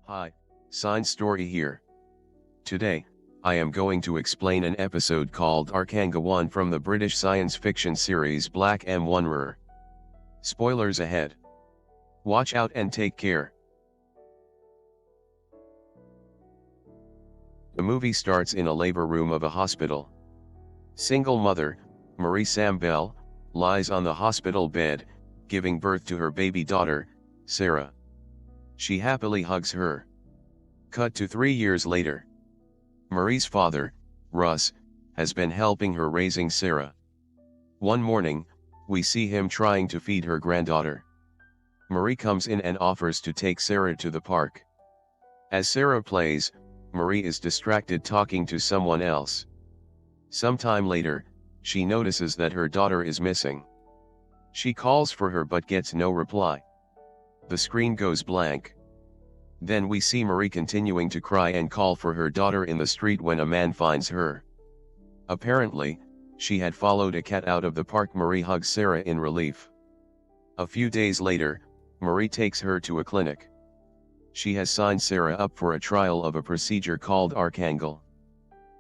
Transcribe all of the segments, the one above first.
Hi, Science Story here. Today, I am going to explain an episode called Arkangel 1 from the British science fiction series Black M1R. Spoilers ahead. Watch out and take care. The movie starts in a labor room of a hospital. Single mother, Marie Sambell, lies on the hospital bed, giving birth to her baby daughter, Sara. She happily hugs her. Cut to 3 years later. Marie's father, Russ, has been helping her raising Sara. One morning, we see him trying to feed her granddaughter. Marie comes in and offers to take Sara to the park. As Sara plays, Marie is distracted talking to someone else. Sometime later, she notices that her daughter is missing. She calls for her but gets no reply. The screen goes blank. Then we see Marie continuing to cry and call for her daughter in the street when a man finds her. Apparently, she had followed a cat out of the park. Marie hugs Sara in relief. A few days later, Marie takes her to a clinic. She has signed Sara up for a trial of a procedure called Arkangel.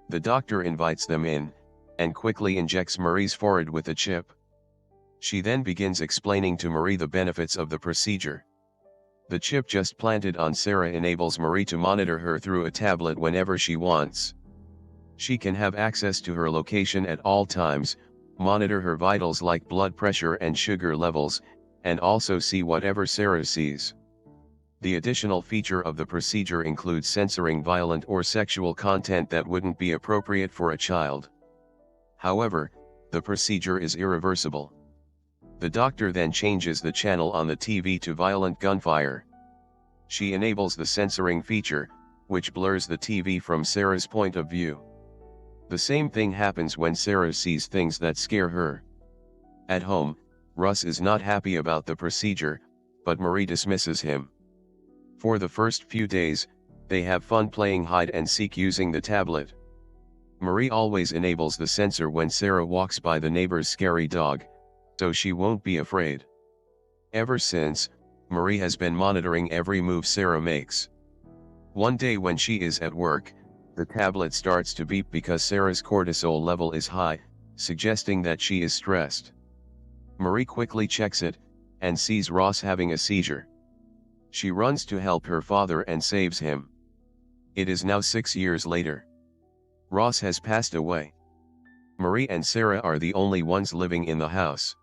The doctor invites them in, and quickly injects Marie's forehead with a chip. She then begins explaining to Marie the benefits of the procedure. The chip just planted on Sara enables Marie to monitor her through a tablet whenever she wants. She can have access to her location at all times, monitor her vitals like blood pressure and sugar levels, and also see whatever Sara sees. The additional feature of the procedure includes censoring violent or sexual content that wouldn't be appropriate for a child. However, the procedure is irreversible. The doctor then changes the channel on the TV to violent gunfire. She enables the censoring feature, which blurs the TV from Sara's point of view. The same thing happens when Sara sees things that scare her. At home, Russ is not happy about the procedure, but Marie dismisses him. For the first few days, they have fun playing hide and seek using the tablet. Marie always enables the censor when Sara walks by the neighbor's scary dog, so she won't be afraid. Ever since, Marie has been monitoring every move Sara makes. One day when she is at work, the tablet starts to beep because Sara's cortisol level is high, suggesting that she is stressed. Marie quickly checks it, and sees Ross having a seizure. She runs to help her father and saves him. It is now 6 years later. Ross has passed away. Marie and Sara are the only ones living in the house.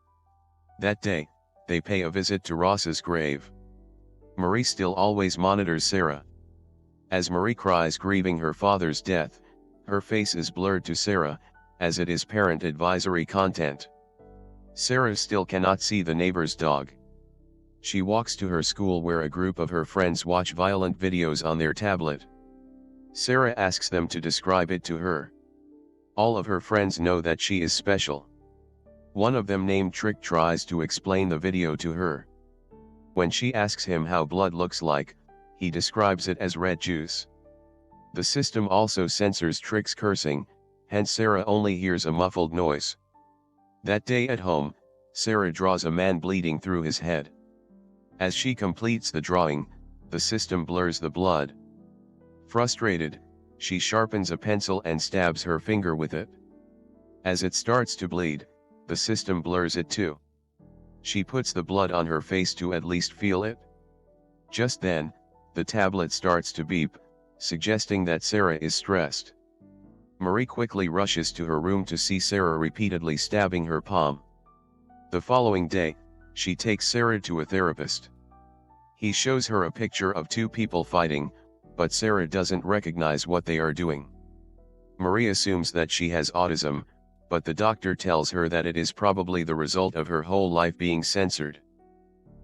That day, they pay a visit to Ross's grave. Marie still always monitors Sara. As Marie cries grieving her father's death, her face is blurred to Sara, as it is parent advisory content. Sara still cannot see the neighbor's dog. She walks to her school where a group of her friends watch violent videos on their tablet. Sara asks them to describe it to her. All of her friends know that she is special. One of them named Trick tries to explain the video to her. When she asks him how blood looks like, he describes it as red juice. The system also censors Trick's cursing, hence Sara only hears a muffled noise. That day at home, Sara draws a man bleeding through his head. As she completes the drawing, the system blurs the blood. Frustrated, she sharpens a pencil and stabs her finger with it. As it starts to bleed, the system blurs it too. She puts the blood on her face to at least feel it. Just then, the tablet starts to beep, suggesting that Sara is stressed. Marie quickly rushes to her room to see Sara repeatedly stabbing her palm. The following day, she takes Sara to a therapist. He shows her a picture of two people fighting, but Sara doesn't recognize what they are doing. Marie assumes that she has autism, but the doctor tells her that it is probably the result of her whole life being censored.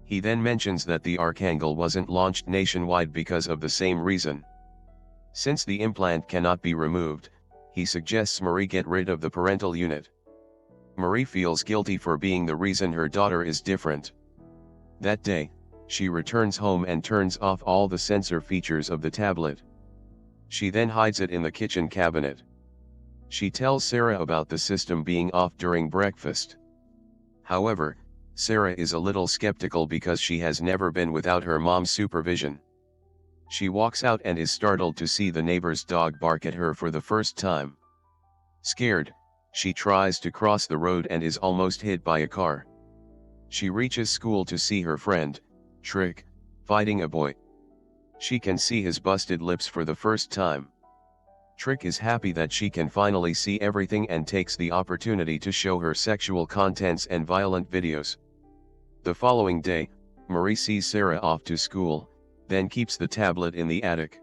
He then mentions that the Arkangel wasn't launched nationwide because of the same reason. Since the implant cannot be removed, he suggests Marie get rid of the parental unit. Marie feels guilty for being the reason her daughter is different. That day, she returns home and turns off all the censor features of the tablet. She then hides it in the kitchen cabinet. She tells Sara about the system being off during breakfast. However, Sara is a little skeptical because she has never been without her mom's supervision. She walks out and is startled to see the neighbor's dog bark at her for the first time. Scared, she tries to cross the road and is almost hit by a car. She reaches school to see her friend, Trick, fighting a boy. She can see his busted lips for the first time. Trick is happy that she can finally see everything and takes the opportunity to show her sexual contents and violent videos. The following day, Marie sees Sara off to school, then keeps the tablet in the attic.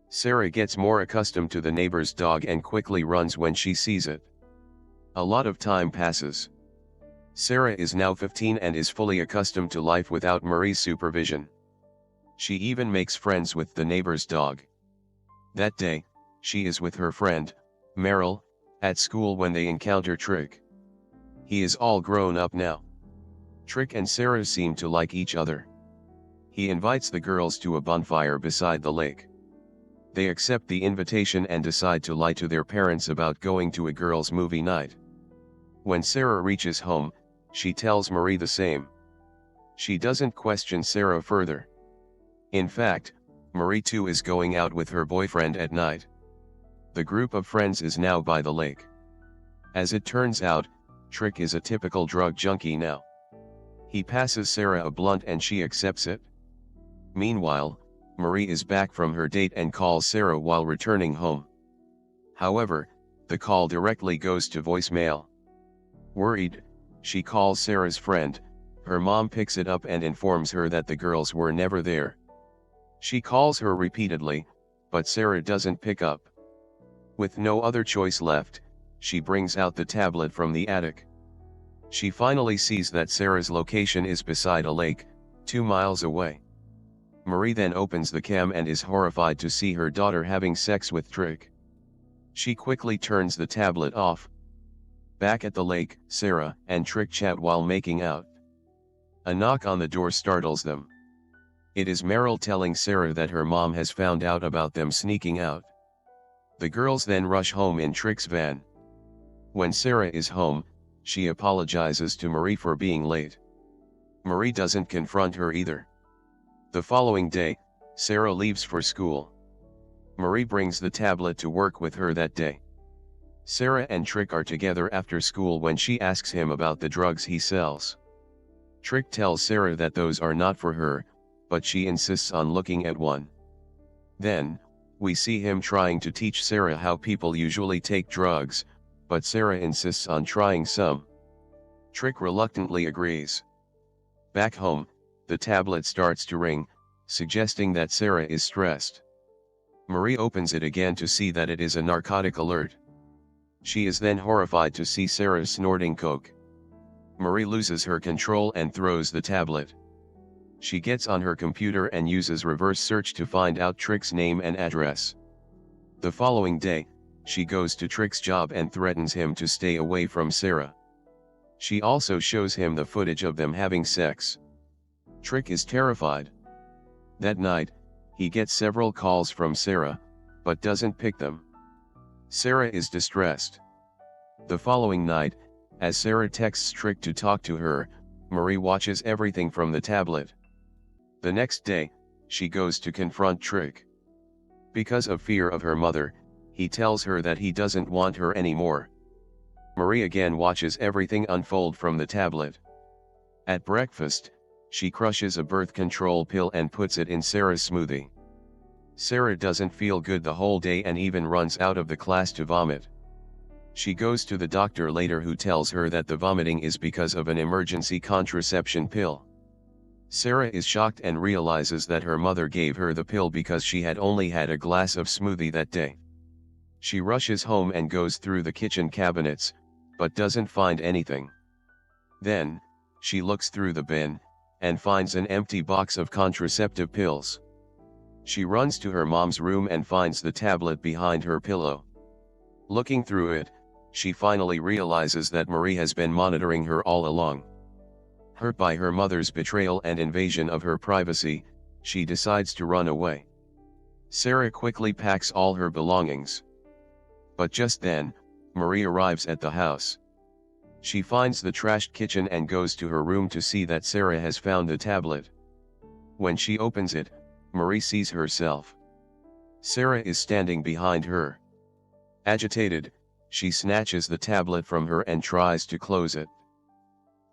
Sara gets more accustomed to the neighbor's dog and quickly runs when she sees it. A lot of time passes. Sara is now 15 and is fully accustomed to life without Marie's supervision. She even makes friends with the neighbor's dog. That day, she is with her friend, Meryl, at school when they encounter Trick. He is all grown up now. Trick and Sara seem to like each other. He invites the girls to a bonfire beside the lake. They accept the invitation and decide to lie to their parents about going to a girls' movie night. When Sara reaches home, she tells Marie the same. She doesn't question Sara further. In fact, Marie too is going out with her boyfriend at night. The group of friends is now by the lake. As it turns out, Trick is a typical drug junkie now. He passes Sara a blunt and she accepts it. Meanwhile, Marie is back from her date and calls Sara while returning home. However, the call directly goes to voicemail. Worried, she calls Sara's friend. Her mom picks it up and informs her that the girls were never there. She calls her repeatedly, but Sara doesn't pick up. With no other choice left, she brings out the tablet from the attic. She finally sees that Sara's location is beside a lake, 2 miles away. Marie then opens the cam and is horrified to see her daughter having sex with Trick. She quickly turns the tablet off. Back at the lake, Sara and Trick chat while making out. A knock on the door startles them. It is Meryl telling Sara that her mom has found out about them sneaking out. The girls then rush home in Trick's van. When Sara is home, she apologizes to Marie for being late. Marie doesn't confront her either. The following day, Sara leaves for school. Marie brings the tablet to work with her that day. Sara and Trick are together after school when she asks him about the drugs he sells. Trick tells Sara that those are not for her, but she insists on looking at one. Then, we see him trying to teach Sara how people usually take drugs, but Sara insists on trying some. Trick reluctantly agrees. Back home, the tablet starts to ring, suggesting that Sara is stressed. Marie opens it again to see that it is a narcotic alert. She is then horrified to see Sara snorting coke. Marie loses her control and throws the tablet. She gets on her computer and uses reverse search to find out Trick's name and address. The following day, she goes to Trick's job and threatens him to stay away from Sara. She also shows him the footage of them having sex. Trick is terrified. That night, he gets several calls from Sara, but doesn't pick them. Sara is distressed. The following night, as Sara texts Trick to talk to her, Marie watches everything from the tablet. The next day, she goes to confront Trick. Because of fear of her mother, he tells her that he doesn't want her anymore. Marie again watches everything unfold from the tablet. At breakfast, she crushes a birth control pill and puts it in Sara's smoothie. Sara doesn't feel good the whole day and even runs out of the class to vomit. She goes to the doctor later, who tells her that the vomiting is because of an emergency contraception pill. Sara is shocked and realizes that her mother gave her the pill because she had only had a glass of smoothie that day. She rushes home and goes through the kitchen cabinets, but doesn't find anything. Then, she looks through the bin, and finds an empty box of contraceptive pills. She runs to her mom's room and finds the tablet behind her pillow. Looking through it, she finally realizes that Marie has been monitoring her all along. Hurt by her mother's betrayal and invasion of her privacy, she decides to run away. Sara quickly packs all her belongings. But just then, Marie arrives at the house. She finds the trashed kitchen and goes to her room to see that Sara has found the tablet. When she opens it, Marie sees herself. Sara is standing behind her. Agitated, she snatches the tablet from her and tries to close it.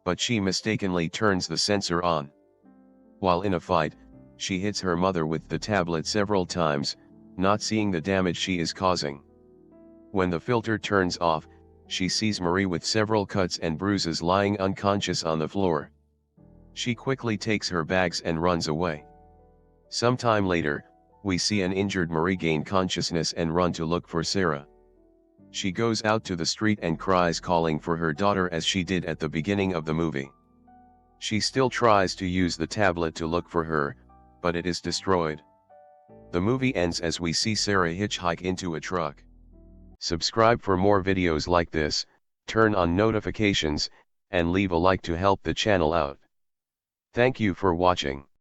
But she mistakenly turns the censor on. While in a fight, she hits her mother with the tablet several times, not seeing the damage she is causing. When the filter turns off, she sees Marie with several cuts and bruises lying unconscious on the floor. She quickly takes her bags and runs away. Sometime later, we see an injured Marie gain consciousness and run to look for Sara. She goes out to the street and cries, calling for her daughter as she did at the beginning of the movie. She still tries to use the tablet to look for her, but it is destroyed. The movie ends as we see Sara hitchhike into a truck. Subscribe for more videos like this, turn on notifications, and leave a like to help the channel out. Thank you for watching.